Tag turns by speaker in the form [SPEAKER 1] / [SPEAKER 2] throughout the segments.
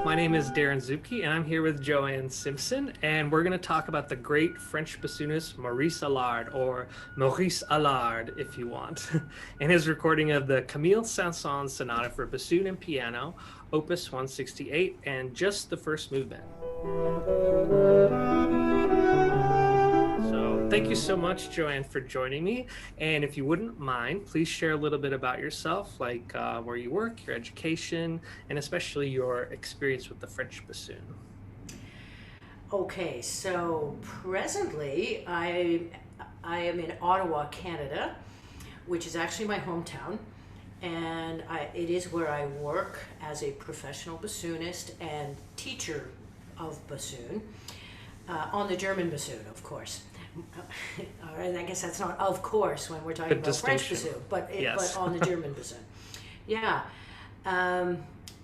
[SPEAKER 1] My name is Daryn Zubke, and I'm here with Ann Simpson, and we're going to talk about the great French bassoonist Maurice Allard, or Maurice Allard, if you want, and his recording of the Camille Saint-Saëns Sonata for bassoon and piano, Opus 168, and just the first movement. So thank you so much, Joanne, for joining me. And if you wouldn't mind, please share a little bit about yourself, like where you work, your education, and especially your experience with the French bassoon.
[SPEAKER 2] Okay, so presently I am in Ottawa, Canada, which is actually my hometown, and it is where I work as a professional bassoonist and teacher of bassoon, on the German bassoon, of course. All right, I guess that's not of course when we're talking about French bassoon, but on the German bassoon. Yeah.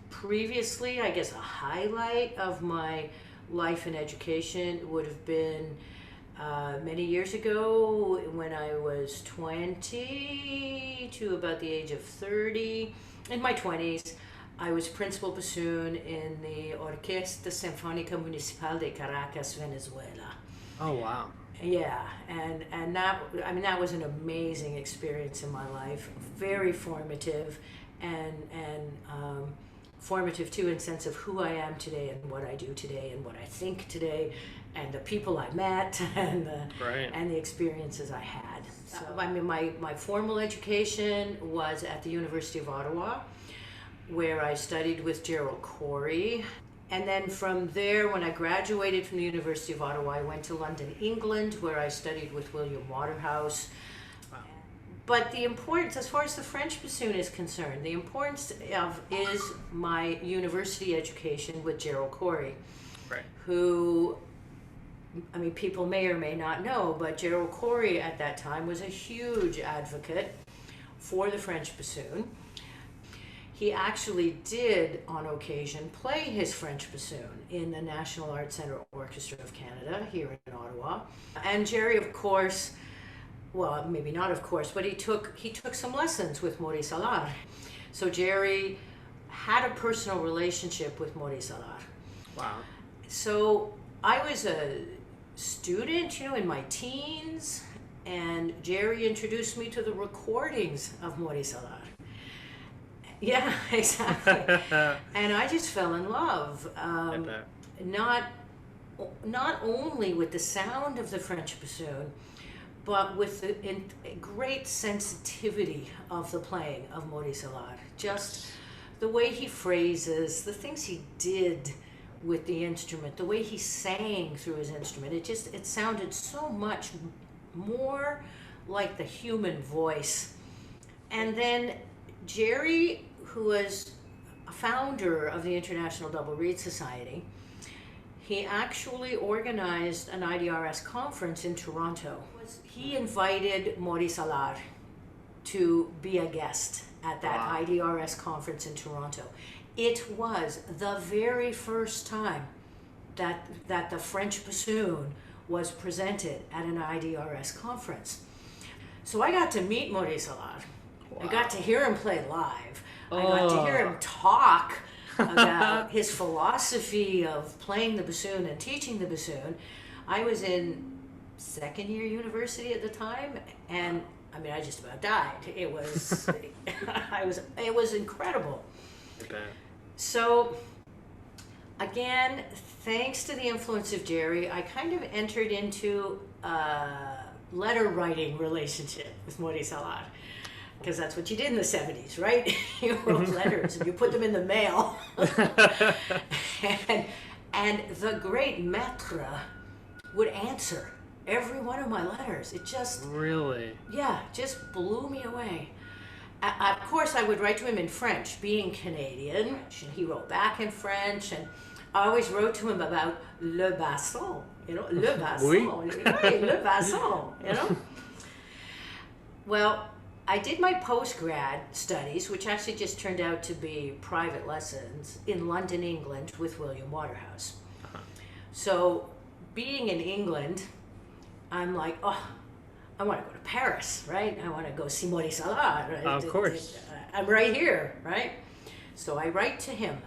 [SPEAKER 2] Previously, I guess a highlight of my life and education would have been many years ago when I was 20 to about the age of 30. In my 20s, I was principal bassoon in the Orquesta Sinfónica Municipal de Caracas, Venezuela.
[SPEAKER 1] Oh, wow.
[SPEAKER 2] Yeah, and that was an amazing experience in my life. Very formative, and formative too in the sense of who I am today and what I do today and what I think today, and the people I met and the experiences I had. So my formal education was at the University of Ottawa, where I studied with Gerald Corey. And then from there, when I graduated from the University of Ottawa, I went to London, England, where I studied with William Waterhouse. Wow. But the importance, as far as the French bassoon is concerned, the importance is my university education with Gerald Corey,
[SPEAKER 1] right,
[SPEAKER 2] who, I mean, people may or may not know, but Gerald Corey at that time was a huge advocate for the French bassoon. He actually did, on occasion, play his French bassoon in the National Arts Centre Orchestra of Canada here in Ottawa. And Jerry, of course, well, maybe not of course, but he took some lessons with Maurice Allard. So Jerry had a personal relationship with Maurice Allard.
[SPEAKER 1] Wow.
[SPEAKER 2] So I was a student, in my teens, and Jerry introduced me to the recordings of Maurice Allard. Yeah, exactly. And I just fell in love, not only with the sound of the French bassoon, but with the great sensitivity of the playing of Maurice Allard. Just the way he phrases, the things he did with the instrument, the way he sang through his instrument, it sounded so much more like the human voice. And then Jerry, who was a founder of the International Double Reed Society, he actually organized an IDRS conference in Toronto. He invited Maurice Allard to be a guest at that IDRS conference in Toronto. It was the very first time that the French bassoon was presented at an IDRS conference. So I got to meet Maurice Allard. Wow. I got to hear him play live. I got to hear him talk about his philosophy of playing the bassoon and teaching the bassoon. I was in second year university at the time, and I just about died. It was it was incredible.
[SPEAKER 1] Okay.
[SPEAKER 2] So again, thanks to the influence of Jerry, I kind of entered into a letter writing relationship with Maurice Allard. Because that's what you did in the 70s, right? You wrote letters and you put them in the mail. and the great maître would answer every one of my letters. It just...
[SPEAKER 1] Really?
[SPEAKER 2] Yeah, just blew me away. Of course, I would write to him in French, being Canadian, and he wrote back in French, and I always wrote to him about le basson, le basson, oui. Le basson, Well, I did my postgrad studies, which actually just turned out to be private lessons in London, England, with William Waterhouse. So being in England, I'm like, I want to go to Paris, right? I want to go see Maurice Allard. Right?
[SPEAKER 1] Of course.
[SPEAKER 2] I'm right here, right? So I write to him,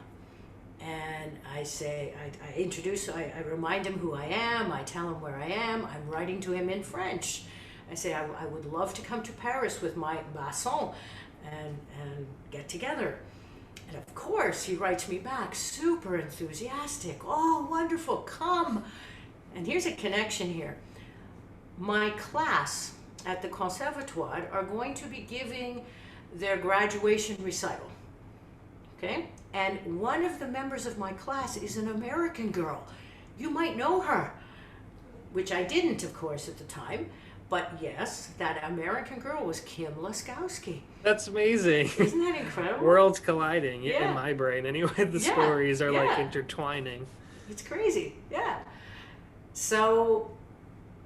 [SPEAKER 2] and I say, I introduce, I remind him who I am, I tell him where I am, I'm writing to him in French. I say, I would love to come to Paris with my basson and get together. And of course, he writes me back, super enthusiastic. Oh, wonderful, come. And here's a connection here. My class at the Conservatoire are going to be giving their graduation recital, okay? And one of the members of my class is an American girl. You might know her, which I didn't, of course, at the time. But yes, that American girl was Camille Saint-Saëns.
[SPEAKER 1] That's amazing.
[SPEAKER 2] Isn't that incredible?
[SPEAKER 1] Worlds colliding
[SPEAKER 2] Yeah.
[SPEAKER 1] in my brain. Anyway, the
[SPEAKER 2] Yeah,
[SPEAKER 1] stories are like
[SPEAKER 2] yeah.
[SPEAKER 1] intertwining.
[SPEAKER 2] It's crazy, yeah. So,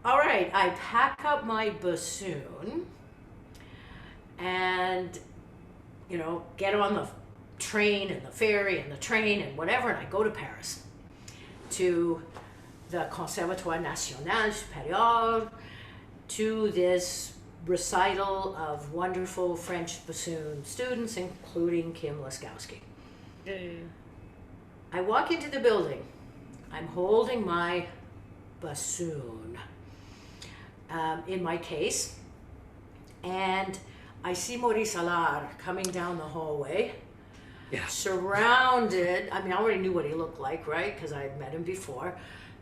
[SPEAKER 2] all right, I pack up my bassoon and, you know, get on the train and the ferry and the train and whatever, and I go to Paris to the Conservatoire National Supérieur, to this recital of wonderful French bassoon students, including Camille Saint-Saëns.
[SPEAKER 1] Yay.
[SPEAKER 2] I walk into the building. I'm holding my bassoon in my case, and I see Maurice Allard coming down the hallway,
[SPEAKER 1] Yeah.
[SPEAKER 2] surrounded, I mean, I already knew what he looked like, right, because I had met him before,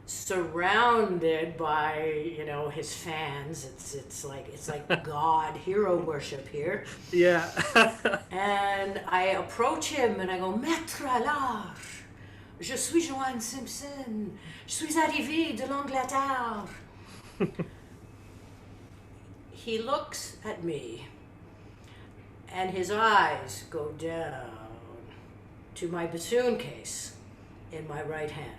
[SPEAKER 2] surrounded by, you know, his fans. It's like God, hero worship here.
[SPEAKER 1] Yeah.
[SPEAKER 2] And I approach him and I go, Maître Allard, je suis Ann Simpson, je suis arrivé de l'Angleterre. He looks at me and his eyes go down to my bassoon case in my right hand.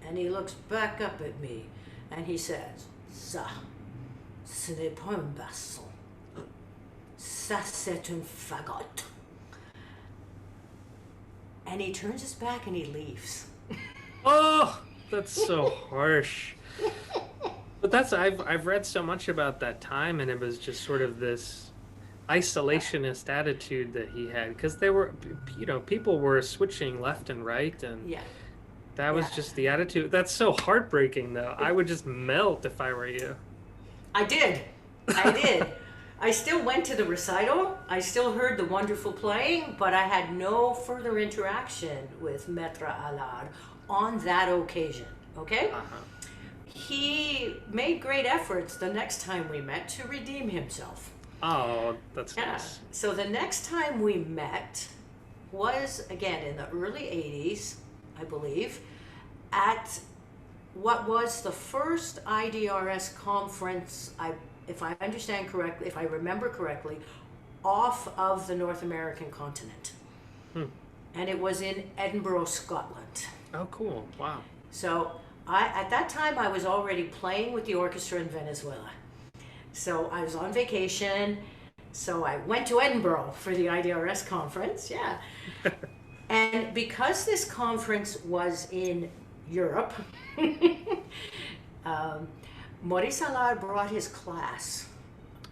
[SPEAKER 2] And he looks back up at me and he says, Ça, ce n'est pas un basson. Ça, c'est une fagotte. And he turns his back and he leaves.
[SPEAKER 1] Oh, that's so harsh. But that's I've read so much about that time, and it was just sort of this isolationist attitude that he had, because they were, you know, people were switching left and right, and
[SPEAKER 2] Yeah.
[SPEAKER 1] that was
[SPEAKER 2] Yeah.
[SPEAKER 1] just the attitude. That's so heartbreaking, though. I would just melt if I were you.
[SPEAKER 2] I did. I still went to the recital. I still heard the wonderful playing, but I had no further interaction with Maître Allard on that occasion. Okay?
[SPEAKER 1] Uh-huh.
[SPEAKER 2] He made great efforts the next time we met to redeem himself.
[SPEAKER 1] Oh, that's
[SPEAKER 2] Yeah.
[SPEAKER 1] nice.
[SPEAKER 2] So the next time we met was, again, in the early 80s, I believe, at what was the first IDRS conference, if I understand correctly, if I remember correctly, off of the North American continent. And it was in Edinburgh, Scotland.
[SPEAKER 1] Oh, cool. Wow.
[SPEAKER 2] So at that time, I was already playing with the orchestra in Venezuela. So I was on vacation. So I went to Edinburgh for the IDRS conference. Yeah. And because this conference was in Europe, Maurice Allard brought his class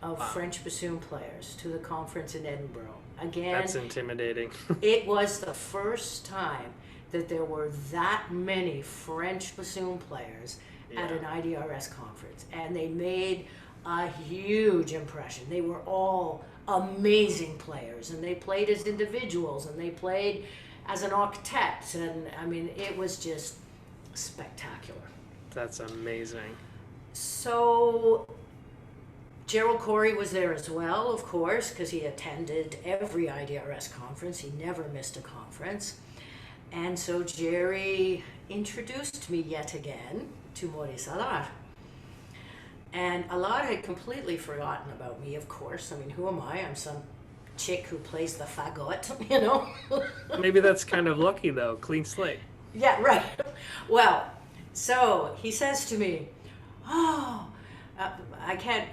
[SPEAKER 2] of French bassoon players to the conference in Edinburgh. Again,
[SPEAKER 1] That's intimidating.
[SPEAKER 2] it was the first time that there were that many French bassoon players at
[SPEAKER 1] Yeah.
[SPEAKER 2] an IDRS conference, and they made a huge impression. They were all amazing players, and they played as individuals, and they played as an octet, and I mean, it was just spectacular.
[SPEAKER 1] That's amazing.
[SPEAKER 2] So Gerald Corey was there as well, of course, because he attended every IDRS conference. He never missed a conference. And so Jerry introduced me yet again to Maurice Allard. And Allard had completely forgotten about me, of course. I mean, who am I? I'm some chick who plays the fagot, you know?
[SPEAKER 1] Maybe that's kind of lucky, though. Clean slate.
[SPEAKER 2] Yeah, right. Well, so he says to me, I can't,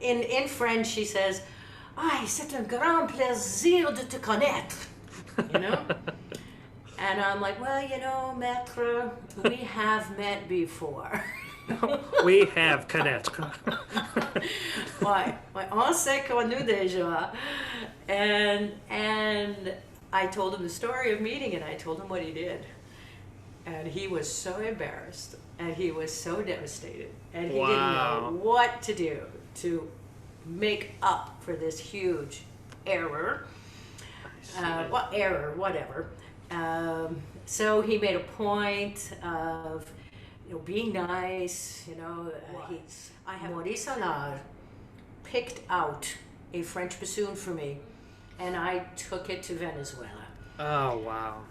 [SPEAKER 2] in French he says, c'est un grand plaisir de te connaître, you know? And I'm like, well, you know, maître, we have met before.
[SPEAKER 1] We have connaître.
[SPEAKER 2] Ouais, ouais, on s'est connus déjà. And I told him the story of meeting, and I told him what he did. And he was so embarrassed, and he was so devastated, and he didn't
[SPEAKER 1] Wow.
[SPEAKER 2] know what to do to make up for this huge error. Well, error, whatever. So he made a point of, being nice. Maurice Allard picked out a French bassoon for me, and I took it to Venezuela.
[SPEAKER 1] Oh, wow.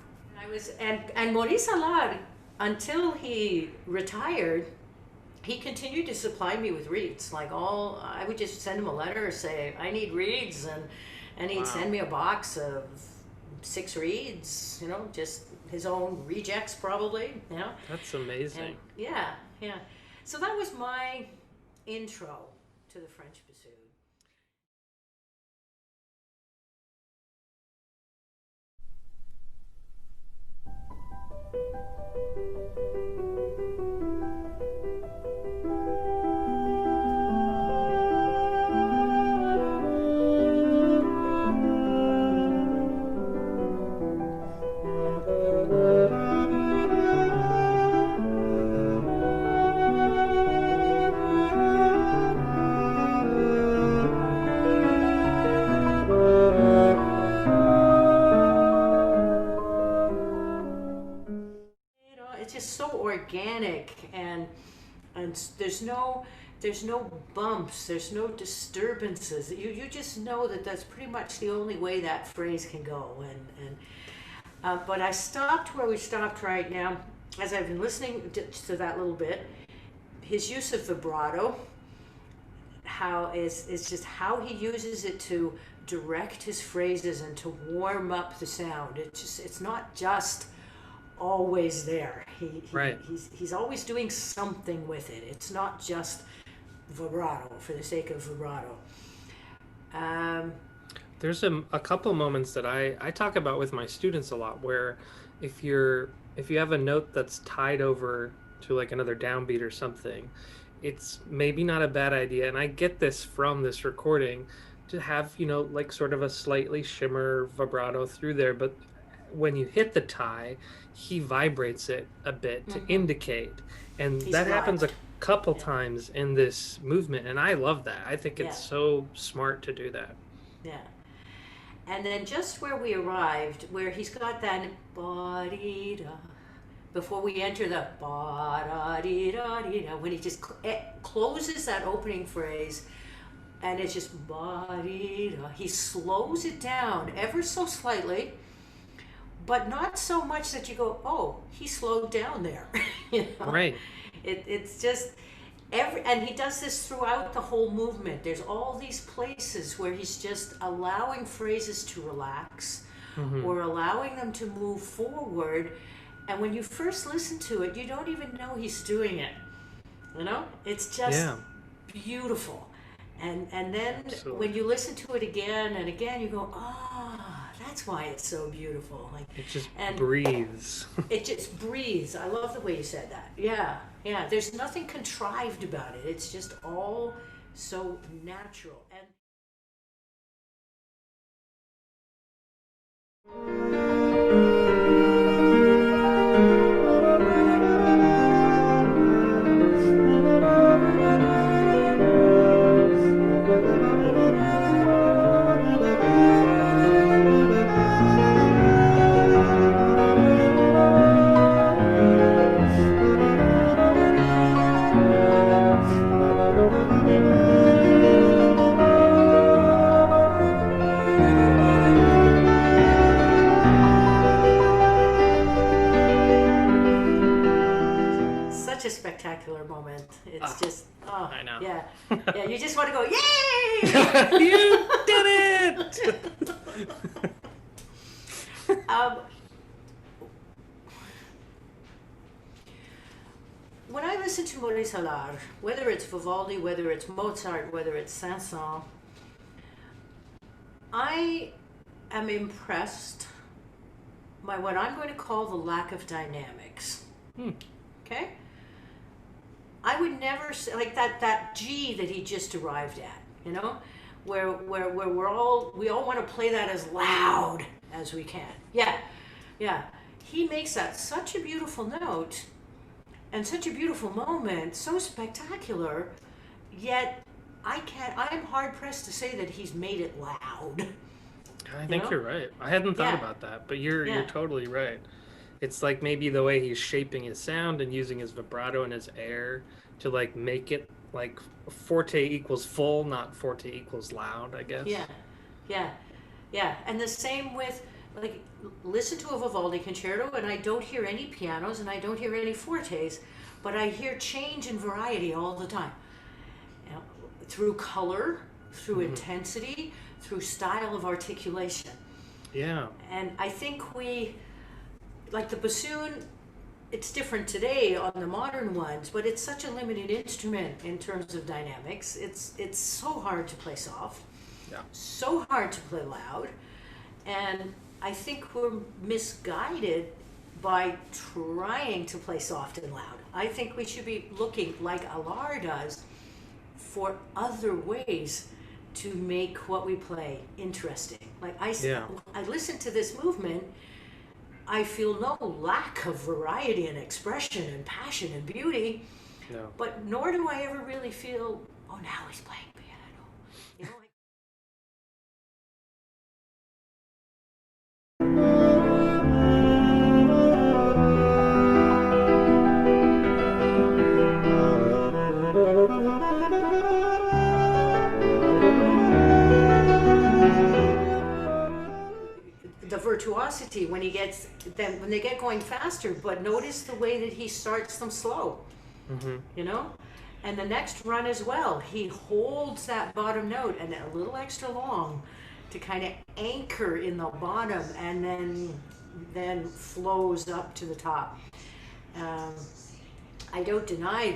[SPEAKER 2] And Maurice Allard, until he retired, he continued to supply me with reeds. I would just send him a letter, say I need reeds, and he'd send me a box of 6 reeds. Just his own rejects probably.
[SPEAKER 1] That's amazing.
[SPEAKER 2] And yeah. So that was my intro to the French bassoon. It's just so organic, and there's no bumps, there's no disturbances. You just know that that's pretty much the only way that phrase can go. But I stopped where we stopped right now, as I've been listening to that little bit. His use of vibrato, is just how he uses it to direct his phrases and to warm up the sound. It's not just always there.
[SPEAKER 1] Right.
[SPEAKER 2] He's always doing something with it. It's not just vibrato for the sake of vibrato.
[SPEAKER 1] There's a couple moments that I talk about with my students a lot, where if you have a note that's tied over to like another downbeat or something, it's maybe not a bad idea. And I get this from this recording, to have, like sort of a slightly shimmer vibrato through there. But when you hit the tie, he vibrates it a bit to indicate. And that happens a couple times in this movement. And I love that. I think it's so smart to do that.
[SPEAKER 2] Yeah. And then just where we arrived, where he's got that ba-dee-da, before we enter the ba-da-dee-da-dee-da, when he just closes that opening phrase, and it's just ba-dee-da, he slows it down ever so slightly, but not so much that you go, oh, he slowed down there.
[SPEAKER 1] Right.
[SPEAKER 2] It's just and he does this throughout the whole movement. There's all these places where he's just allowing phrases to relax, or allowing them to move forward. And when you first listen to it, you don't even know he's doing it. It's just beautiful. And then when you listen to it again and again, you go, that's why it's so beautiful.
[SPEAKER 1] It just breathes.
[SPEAKER 2] It just breathes. I love the way you said that. Yeah. There's nothing contrived about it. It's just all so natural. Such a spectacular moment. It's just,
[SPEAKER 1] I know.
[SPEAKER 2] Yeah, you just want to go, yay!
[SPEAKER 1] You did it!
[SPEAKER 2] When I listen to Maurice Allard, whether it's Vivaldi, whether it's Mozart, whether it's Saint-Saens, I am impressed by what I'm going to call the lack of dynamics. Okay? I would never say like that G that he just arrived at, you know, where we all want to play that as loud as we can. Yeah, yeah. He makes that such a beautiful note and such a beautiful moment, so spectacular. Yet I'm hard pressed to say that he's made it loud.
[SPEAKER 1] I
[SPEAKER 2] You
[SPEAKER 1] think
[SPEAKER 2] know?
[SPEAKER 1] you're right. I hadn't thought
[SPEAKER 2] Yeah,
[SPEAKER 1] about that, but you're
[SPEAKER 2] yeah,
[SPEAKER 1] totally right. It's like maybe the way he's shaping his sound and using his vibrato and his air to like make it like forte equals full, not forte equals loud, I guess.
[SPEAKER 2] yeah, yeah, yeah. And the same with like listen to a Vivaldi concerto, and I don't hear any pianos and I don't hear any fortes, but I hear change and variety all the time. You know, through color, through
[SPEAKER 1] Hmm.
[SPEAKER 2] intensity, through style of articulation.
[SPEAKER 1] Yeah.
[SPEAKER 2] And I think we, like the bassoon, it's different today on the modern ones, but it's such a limited instrument in terms of dynamics. It's so hard to play soft,
[SPEAKER 1] Yeah.
[SPEAKER 2] so hard to play loud, and I think we're misguided by trying to play soft and loud. I think we should be looking like Allard does for other ways to make what we play interesting. Like
[SPEAKER 1] Yeah.
[SPEAKER 2] I listen to this movement, I feel no lack of variety and expression and passion and beauty,
[SPEAKER 1] No.
[SPEAKER 2] but nor do I ever really feel, oh, now he's playing piano. You know, like, the virtuosity when he gets them when they get going faster, but notice the way that he starts them slow,
[SPEAKER 1] Hmm.
[SPEAKER 2] you know? And the next run as well, he holds that bottom note and a little extra long to kind of anchor in the bottom and then flows up to the top. Um, I don't deny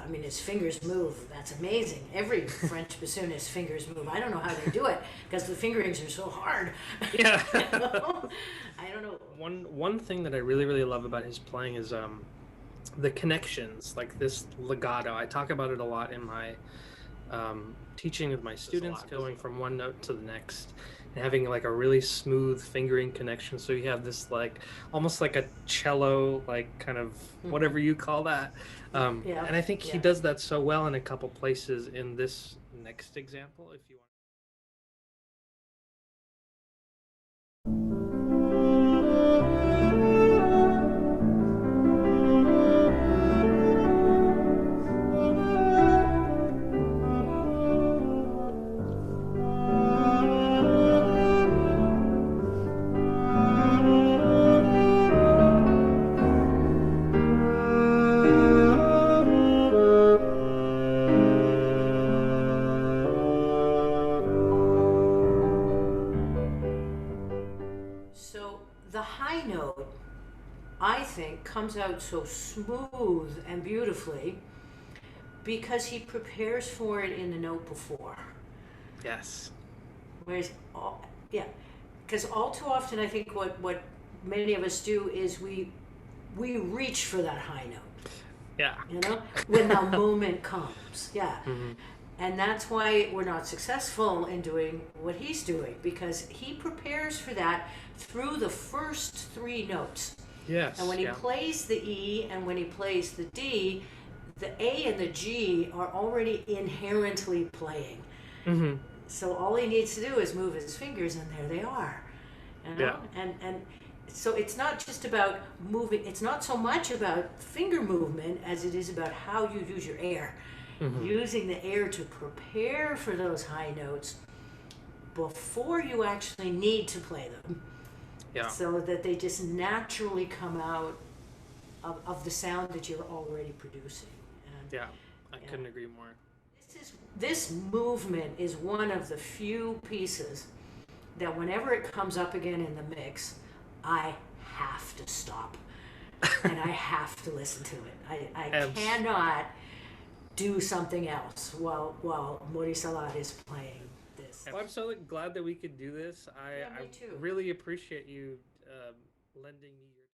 [SPEAKER 2] I mean, his fingers move. That's amazing. Every French bassoonist's fingers move. I don't know how they do it because the fingerings are so hard.
[SPEAKER 1] Yeah.
[SPEAKER 2] You know? I don't know.
[SPEAKER 1] One thing that I really love about his playing is the connections, like this legato. I talk about it a lot in my teaching with my students, going from one note to the next and having like a really smooth fingering connection. So you have this like almost like a cello, like kind of whatever you call that.
[SPEAKER 2] Yeah,
[SPEAKER 1] And I think he
[SPEAKER 2] yeah.
[SPEAKER 1] does that so well in a couple places in this next example, if you want.
[SPEAKER 2] So the high note, I think, comes out so smooth and beautifully because he prepares for it in the note before.
[SPEAKER 1] Yes.
[SPEAKER 2] Whereas, yeah, because all too often I think what many of us do is we reach for that high note,
[SPEAKER 1] Yeah.
[SPEAKER 2] you know, when the moment comes. Yeah.
[SPEAKER 1] Hmm.
[SPEAKER 2] And that's why we're not successful in doing what he's doing because he prepares for that through the first three notes.
[SPEAKER 1] Yes.
[SPEAKER 2] And when he
[SPEAKER 1] Yeah.
[SPEAKER 2] plays the E and when he plays the D, the A and the G are already inherently playing.
[SPEAKER 1] Hmm.
[SPEAKER 2] So all he needs to do is move his fingers and there they are. You know?
[SPEAKER 1] Yeah.
[SPEAKER 2] And so it's not just about moving, it's not so much about finger movement as it is about how you use your air.
[SPEAKER 1] Hmm.
[SPEAKER 2] Using the air to prepare for those high notes before you actually need to play them.
[SPEAKER 1] Yeah.
[SPEAKER 2] So that they just naturally come out of the sound that you're already producing. And
[SPEAKER 1] Yeah. I
[SPEAKER 2] Yeah.
[SPEAKER 1] couldn't agree more.
[SPEAKER 2] this movement is one of the few pieces that whenever it comes up again in the mix, I have to stop and I have to listen to it. I cannot do something else while Maurice Allard is playing this.
[SPEAKER 1] Well, I'm so glad that we could do this.
[SPEAKER 2] Yeah, me
[SPEAKER 1] I
[SPEAKER 2] too.
[SPEAKER 1] really appreciate you lending me your